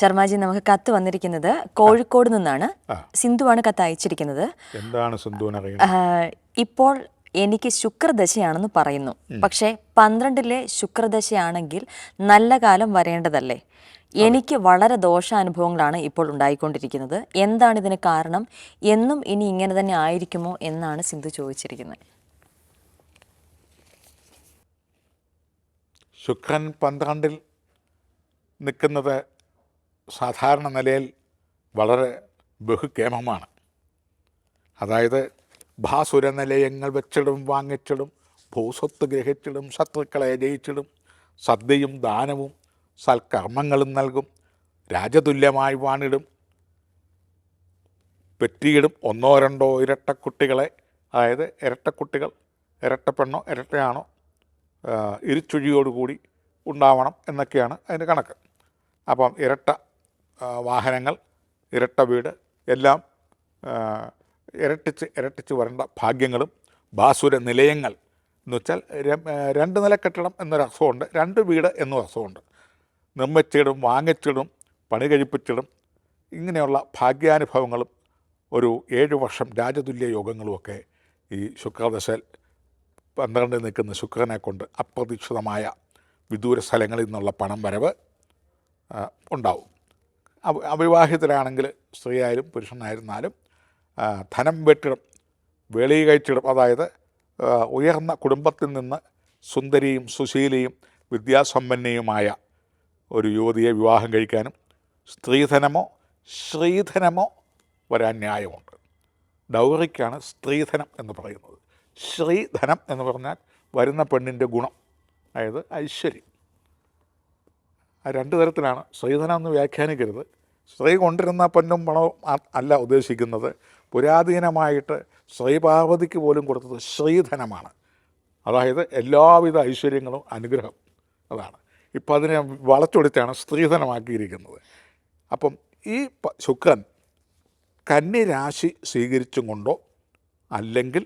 ശർമാജി, നമുക്ക് കത്ത് വന്നിരിക്കുന്നത് കോഴിക്കോട് നിന്നാണ്. സിന്ധുവാണ് കത്ത് അയച്ചിരിക്കുന്നത്. എന്താണ് സിന്ധുവിന് അറിയുന്നത്? ഇപ്പോൾ എനിക്ക് ശുക്രദശയാണെന്ന് പറയുന്നു. പക്ഷേ 12-ലെ ശുക്രദശയാണെങ്കിൽ നല്ല കാലം വരേണ്ടതല്ലേ? എനിക്ക് വളരെ ദോഷാനുഭവങ്ങളാണ് ഇപ്പോൾ ഉണ്ടായിക്കൊണ്ടിരിക്കുന്നത്. എന്താണ് ഇതിന് കാരണം? എന്നും ഇനി ഇങ്ങനെ തന്നെ ആയിരിക്കുമോ എന്നാണ് സിന്ധു ചോദിച്ചിരിക്കുന്നത്. ശുക്രൻ 12-ൽ നിൽക്കുന്നത് സാധാരണ നിലയിൽ വളരെ ബഹുക്ഷേമമാണ്. അതായത് ഭാസുര നിലയങ്ങൾ വെച്ചിടും, വാങ്ങിച്ചിടും, ഭൂസ്വത്ത് ഗ്രഹിച്ചിടും, ശത്രുക്കളെ ജയിച്ചിടും, സദ്യയും ദാനവും സൽക്കർമ്മങ്ങളും നൽകും, രാജതുല്യമായി വാണിടും, പെറ്റിയിടും, ഒന്നോ രണ്ടോ ഇരട്ടക്കുട്ടികളെ, അതായത് ഇരട്ടക്കുട്ടികൾ, ഇരട്ടപ്പെണ്ണോ ഇരട്ടയാണോ ഇരുചുഴിയോടുകൂടി ഉണ്ടാവണം എന്നൊക്കെയാണ് അതിന് കണക്ക്. അപ്പം ഇരട്ട വാഹനങ്ങൾ, ഇരട്ട വീട് എല്ലാം ഇരട്ടിച്ച് വരേണ്ട ഭാഗ്യങ്ങളും, ഭാസുര നിലയങ്ങൾ എന്ന് വെച്ചാൽ 2 നില കെട്ടിടം എന്നൊരു അർത്ഥമുണ്ട്, 2 വീട് എന്നൊരു അർത്ഥമുണ്ട്. നിർമ്മിച്ചിടും, വാങ്ങിച്ചിടും, പണി കഴിപ്പിച്ചിടും, ഇങ്ങനെയുള്ള ഭാഗ്യാനുഭവങ്ങളും ഒരു 7 വർഷം രാജതുല്യ യോഗങ്ങളുമൊക്കെ ഈ ശുക്രദശയിൽ 12 നിൽക്കുന്ന ശുക്രനെ കൊണ്ട് അപ്രതീക്ഷിതമായ വിദൂര സ്ഥലങ്ങളിൽ നിന്നുള്ള പണം വരവ് ഉണ്ടാവും. അവിവാഹിതരാണെങ്കിൽ സ്ത്രീയായാലും പുരുഷനായിരുന്നാലും ധനം വെട്ടിടും, വെളി കഴിച്ചിടും. അതായത് ഉയർന്ന കുടുംബത്തിൽ നിന്ന് സുന്ദരിയും സുശീലയും വിദ്യാസമ്പന്നയുമായ ഒരു യുവതിയെ വിവാഹം കഴിക്കാനും സ്ത്രീധനമോ ശ്രീധനമോ വരാൻ ന്യായമുണ്ട്. ഡൗറിക്കാണ് സ്ത്രീധനം എന്ന് പറയുന്നത്. ശ്രീധനം എന്ന് പറഞ്ഞാൽ വരുന്ന പെണ്ണിൻ്റെ ഗുണം, അതായത് ഐശ്വര്യം. 2 തരത്തിലാണ്. സ്ത്രീധനം എന്ന് വ്യാഖ്യാനിക്കരുത്. സ്ത്രീ കൊണ്ടിരുന്ന പൊന്നും പണവും അല്ല ഉദ്ദേശിക്കുന്നത്. പുരാതനമായിട്ട് ശ്രീപാർവതിക്ക് പോലും കൊടുത്തത് ശ്രീധനമാണ്. അതായത് എല്ലാവിധ ഐശ്വര്യങ്ങളും അനുഗ്രഹം, അതാണ്. ഇപ്പം അതിനെ വളച്ചൊടിച്ചാണ് സ്ത്രീധനമാക്കിയിരിക്കുന്നത്. അപ്പം ഈ ശുക്രൻ കന്യരാശി സ്വീകരിച്ചും കൊണ്ടോ അല്ലെങ്കിൽ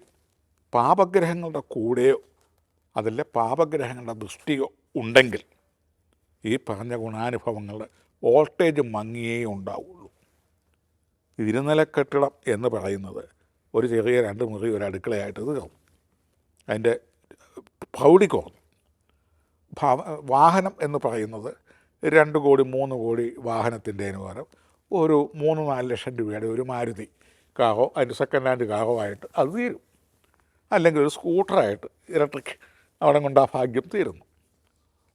പാപഗ്രഹങ്ങളുടെ കൂടെയോ അതല്ല പാപഗ്രഹങ്ങളുടെ ദൃഷ്ടിയോ ഉണ്ടെങ്കിൽ ഈ പറഞ്ഞ ഗുണാനുഭവങ്ങളുടെ വോൾട്ടേജ് മങ്ങിയേ ഉണ്ടാവുള്ളൂ. ഇരുനില കെട്ടിടം എന്ന് പറയുന്നത് ഒരു ചെറിയ 2 മുറി ഒരു അടുക്കളയായിട്ട് തീർന്നു, അതിൻ്റെ പ്രൗഢി കുറഞ്ഞു. വാഹനം എന്ന് പറയുന്നത് 2 കോടി 3 കോടി വാഹനത്തിൻ്റെ പകരം ഒരു 3-4 ലക്ഷം രൂപയുടെ ഒരു മാരുതി കാറോ അതിൻ്റെ സെക്കൻഡ് ഹാൻഡ് കാറോ ആയിട്ട് അത് തീരും. അല്ലെങ്കിൽ ഒരു സ്കൂട്ടറായിട്ട് ഇലക്ട്രിക് അവിടെ കൊണ്ട് ആ ഭാഗ്യം തീരുന്നു.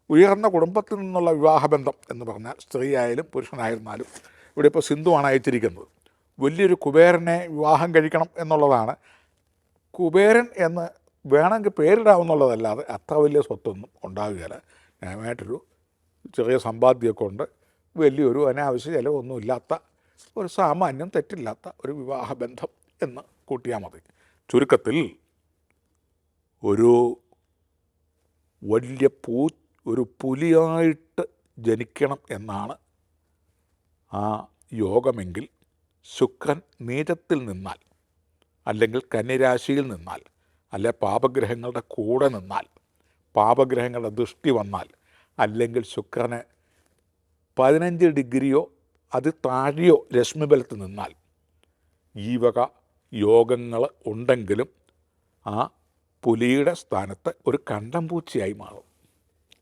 ഉയർന്ന കുടുംബത്തിൽ നിന്നുള്ള വിവാഹബന്ധം എന്ന് പറഞ്ഞാൽ സ്ത്രീ ആയാലും പുരുഷനായിരുന്നാലും, ഇവിടെ ഇപ്പോൾ സിന്ധുവാണ് അയച്ചിരിക്കുന്നത്. വലിയൊരു കുബേരനെ വിവാഹം കഴിക്കണം എന്നുള്ളതാണ്. കുബേരൻ എന്ന് വേണമെങ്കിൽ പേരിടാവുന്നുള്ളതല്ലാതെ അത്ര വലിയ സ്വത്തൊന്നും ഉണ്ടാവുകയില്ല. ന്യായമായിട്ടൊരു ചെറിയ സമ്പാദ്യമൊക്കെ ഉണ്ട്, വലിയൊരു അനാവശ്യ ചിലവൊന്നും ഇല്ലാത്ത ഒരു സാമാന്യം തെറ്റില്ലാത്ത ഒരു വിവാഹബന്ധം എന്ന് കൂട്ടിയാൽ മതി. ചുരുക്കത്തിൽ ഒരു വലിയ ഒരു പുലിയായിട്ട് ജനിക്കണം എന്നാണ് ആ യോഗമെങ്കിൽ ശുക്രൻ നീചത്തിൽ നിന്നാൽ, അല്ലെങ്കിൽ കന്യരാശിയിൽ നിന്നാൽ, അല്ലെ പാപഗ്രഹങ്ങളുടെ കൂടെ നിന്നാൽ, പാപഗ്രഹങ്ങളുടെ ദൃഷ്ടി വന്നാൽ, അല്ലെങ്കിൽ ശുക്രന് 15 ഡിഗ്രിയോ അത് താഴെയോ രശ്മിബലത്ത് നിന്നാൽ, ഈ വക യോഗങ്ങൾ ഉണ്ടെങ്കിലും ആ പുലിയുടെ സ്ഥാനത്ത് ഒരു കണ്ടംപൂച്ചയായി മാറും.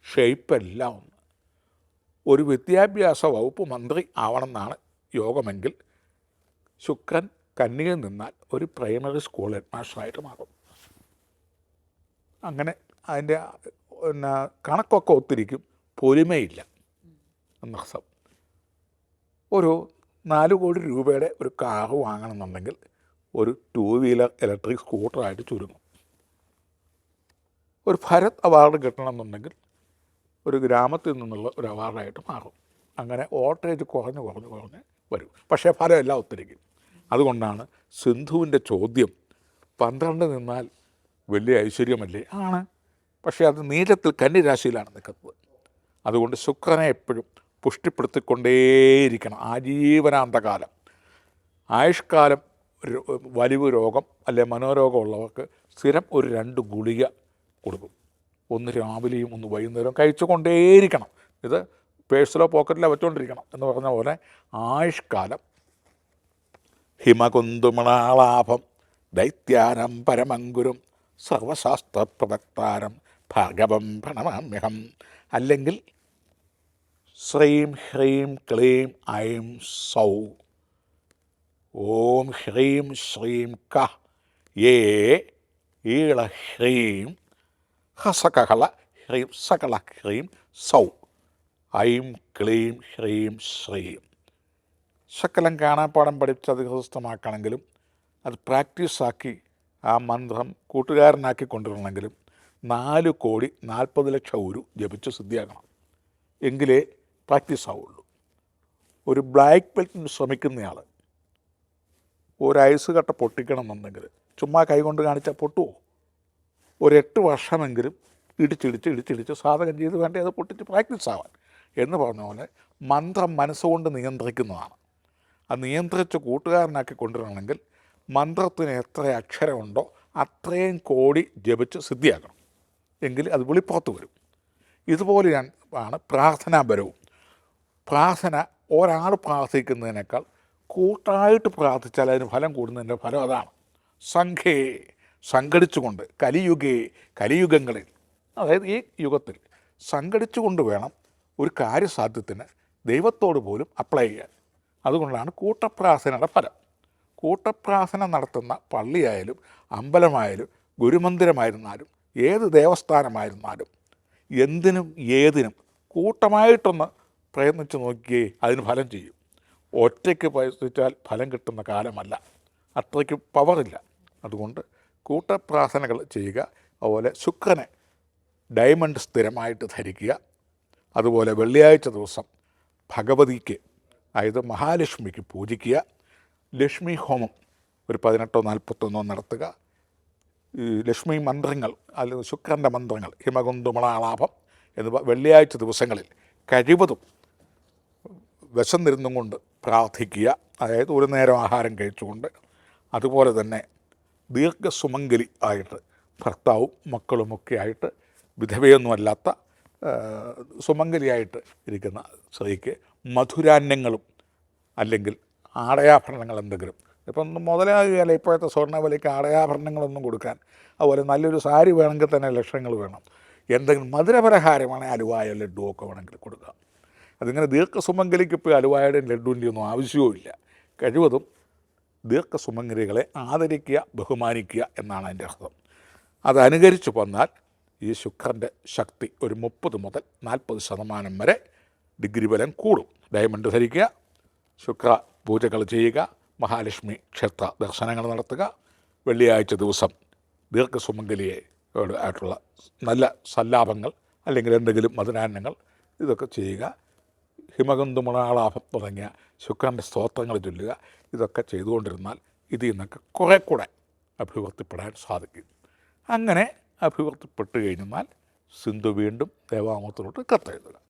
ഷേപ്പെല്ലാം ഒന്ന്. ഒരു വിദ്യാഭ്യാസ വകുപ്പ് മന്ത്രി ആവണമെന്നാണ് യോഗമെങ്കിൽ ശുക്രൻ കന്യയിൽ നിന്നാൽ ഒരു പ്രൈമറി സ്കൂൾ ഹെഡ് മാസ്റ്ററായിട്ട് മാറും. അങ്ങനെ അതിൻ്റെ കണക്കൊക്കെ ഒത്തിരിക്കും, പൊലിമയില്ല എന്നർത്ഥം. ഒരു 4 കോടി രൂപയുടെ ഒരു കാറ് വാങ്ങണമെന്നുണ്ടെങ്കിൽ ഒരു 2 വീലർ ഇലക്ട്രിക് സ്കൂട്ടറായിട്ട് ചുരുങ്ങും. ഒരു ഭരത് അവാർഡ് കിട്ടണമെന്നുണ്ടെങ്കിൽ ഒരു ഗ്രാമത്തിൽ നിന്നുള്ള ഒരു അവാർഡായിട്ട് മാറും. അങ്ങനെ വോൾട്ടേജ് കുറഞ്ഞ് വരും. പക്ഷേ ഫലമെല്ലാം ഒത്തിരിക്കും. അതുകൊണ്ടാണ് സിന്ധുവിൻ്റെ ചോദ്യം 12 നിന്നാൽ വലിയ ഐശ്വര്യമല്ലേ? ആണ്. പക്ഷേ അത് നീചത്തിൽ കന്യരാശിയിലാണ് നിൽക്കുന്നത്. അതുകൊണ്ട് ശുക്രനെ എപ്പോഴും പുഷ്ടിപ്പെടുത്തിക്കൊണ്ടേയിരിക്കണം ആജീവനാന്തകാലം. ആയുഷ്കാലം വലിവ് രോഗം അല്ലെ മനോരോഗമുള്ളവർക്ക് സ്ഥിരം ഒരു 2 ഗുളിക കൊടുക്കും. ഒന്ന് രാവിലെയും ഒന്ന് വൈകുന്നേരവും കഴിച്ചുകൊണ്ടേയിരിക്കണം. ഇത് പേഴ്സിലോ പോക്കറ്റിലോ വെച്ചുകൊണ്ടിരിക്കണം എന്ന് പറഞ്ഞ പോലെ ആയുഷ്കാലം ഹിമകുന്തുമണാളാഭം ദൈത്യാനം പരമങ്കുരും സർവശാസ്ത്രപ്രവക്താരം ഭാർഗവം പ്രണമാമ്യഹം. അല്ലെങ്കിൽ ശ്രീം ഹ്രീം ക്ലീം ഐം സൗ ഓം ഹ്രീം ശ്രീം ക യേ ഈള ഹ്രീം ഹസകഹള ഹ്രീം സകള ഹ്രീം സൗ ഐം ക്ലീം ഹ്രീം ശ്രീം. ശകലം കാണാപ്പാടം പഠിച്ചത് ഹൃദയസ്ഥമാക്കണമെങ്കിലും അത് പ്രാക്ടീസാക്കി ആ മന്ത്രം കൂട്ടുകാരനാക്കി കൊണ്ടുവരണമെങ്കിലും 4 കോടി 40 ലക്ഷം ഉരു ജപിച്ച് സിദ്ധിയാകണം. എങ്കിലേ പ്രാക്ടീസ് ആവുള്ളൂ. ഒരു ബ്ലാക്ക് ബെൽറ്റിന് ശ്രമിക്കുന്നയാൾ ഒരു ഐസ് കട്ട പൊട്ടിക്കണം ചുമ്മാ കൈകൊണ്ട് കാണിച്ചാൽ പൊട്ടുമോ? ഒരു 8 വർഷമെങ്കിലും ഇടിച്ചിടിച്ച് സാധകം ചെയ്ത് വേണ്ടേ അത് പൊട്ടിച്ച് പ്രാക്ടീസ് ആവാൻ. എന്ന് പറഞ്ഞ പോലെ മന്ത്രം മനസ്സുകൊണ്ട് നിയന്ത്രിക്കുന്നതാണ്. അത് നിയന്ത്രിച്ച് കൂട്ടുകാരനാക്കി കൊണ്ടുവരണമെങ്കിൽ മന്ത്രത്തിന് എത്ര അക്ഷരമുണ്ടോ അത്രയും കോടി ജപിച്ച് സിദ്ധിയാക്കണം. എങ്കിൽ അത് വെളിപ്പുറത്ത് വരും. ഇതുപോലെ ആണ് പ്രാർത്ഥനാപരവും. പ്രാർത്ഥന ഒരാൾ പ്രാർത്ഥിക്കുന്നതിനേക്കാൾ കൂട്ടായിട്ട് പ്രാർത്ഥിച്ചാൽ അതിന് ഫലം കൂടുന്നതിൻ്റെ ഫലം അതാണ്. സംഘേ സംഘടിച്ചുകൊണ്ട് കലിയുഗങ്ങളിൽ, അതായത് ഈ യുഗത്തിൽ സംഘടിച്ചുകൊണ്ട് വേണം ഒരു കാര്യസാധ്യത്തിന് ദൈവത്തോട് പോലും അപ്ലൈ ചെയ്യാൻ. അതുകൊണ്ടാണ് കൂട്ടപ്രാർത്ഥനയുടെ ഫലം. കൂട്ടപ്രാർത്ഥന നടത്തുന്ന പള്ളിയായാലും അമ്പലമായാലും ഗുരുമന്ദിരമായിരുന്നാലും ഏത് ദേവസ്ഥാനമായിരുന്നാലും എന്തിനും ഏതിനും കൂട്ടമായിട്ടൊന്ന് പ്രയത്നിച്ച് നോക്കിയേ അതിന് ഫലം ചെയ്യും. ഒറ്റയ്ക്ക് പ്രയത്നിച്ചാൽ ഫലം കിട്ടുന്ന കാലമല്ല, അത്രയ്ക്ക് പവറില്ല. അതുകൊണ്ട് കൂട്ടപ്രാർത്ഥനകൾ ചെയ്യുക. അതുപോലെ ശുക്രനെ ഡയമണ്ട് സ്ഥിരമായിട്ട് ധരിക്കുക. അതുപോലെ വെള്ളിയാഴ്ച ദിവസം ഭഗവതിക്ക്, അതായത് മഹാലക്ഷ്മിക്ക് പൂജിക്കുക. ലക്ഷ്മി ഹോമം ഒരു 18 41 നടത്തുക. ഈ ലക്ഷ്മി മന്ത്രങ്ങൾ, അല്ലെങ്കിൽ ശുക്രൻ്റെ മന്ത്രങ്ങൾ ഹിമകുന്തുമളാളാഭം എന്നിവ വെള്ളിയാഴ്ച ദിവസങ്ങളിൽ കഴിവതും വിശന്നിരുന്നും കൊണ്ട് പ്രാർത്ഥിക്കുക. അതായത് ഒരു നേരം ആഹാരം കഴിച്ചുകൊണ്ട്. അതുപോലെ തന്നെ ദീർഘസുമംഗലി ആയിട്ട് ഭർത്താവും മക്കളുമൊക്കെ ആയിട്ട് വിധവയൊന്നുമല്ലാത്ത സുമംഗലിയായിട്ട് ഇരിക്കുന്ന സ്ത്രീക്ക് മധുരാന്നങ്ങളും അല്ലെങ്കിൽ ആടയാഭരണങ്ങൾ എന്തെങ്കിലും, ഇപ്പം മുതലാകുകയല്ല ഇപ്പോഴത്തെ സ്വർണ്ണവിലയ്ക്ക് ആടയാഭരണങ്ങളൊന്നും കൊടുക്കാൻ. അതുപോലെ നല്ലൊരു സാരി വേണമെങ്കിൽ തന്നെ ലക്ഷങ്ങൾ വേണം. എന്തെങ്കിലും മധുരപലഹാരമാണെങ്കിൽ അലുവായോ ലഡുവോ ഒക്കെ വേണമെങ്കിൽ കൊടുക്കുക. അതിങ്ങനെ ദീർഘസുമംഗലിക്ക് ഇപ്പോൾ അലുവായുടെയും ലഡുവിൻ്റെ ഒന്നും ആവശ്യവുമില്ല. കഴിവതും ദീർഘസുമംഗലികളെ ആദരിക്കുക, ബഹുമാനിക്കുക എന്നാണ് അതിൻ്റെ അർത്ഥം. അതനുകരിച്ച് വന്നാൽ ഈ ശുക്രൻ്റെ ശക്തി ഒരു 30 മുതൽ 40% വരെ ഡിഗ്രി ബലം കൂടും. ഡയമണ്ട് ധരിക്കുക, ശുക്ര പൂജകൾ ചെയ്യുക, മഹാലക്ഷ്മി ക്ഷേത്ര ദർശനങ്ങൾ നടത്തുക, വെള്ളിയാഴ്ച ദിവസം ദീർഘസുമംഗലിയെ ആയിട്ടുള്ള നല്ല സല്ലാപങ്ങൾ അല്ലെങ്കിൽ എന്തെങ്കിലും മധുരാന്നങ്ങൾ ഇതൊക്കെ ചെയ്യുക. ഹിമകുന്തുമളാളാഭം തുടങ്ങിയ ശുക്രൻ്റെ സ്തോത്രങ്ങൾ ചൊല്ലുക. ഇതൊക്കെ ചെയ്തുകൊണ്ടിരുന്നാൽ ഇതിൽ നിന്നൊക്കെ കുറേ കൂടെ അഭിവൃദ്ധിപ്പെടാൻ സാധിക്കും. അങ്ങനെ അഭിവൃദ്ധിപ്പെട്ട് കഴിഞ്ഞാൽ സിന്ധു വീണ്ടും ദേവാമൂർത്തിലോട്ട് കത്തെഴുതുക.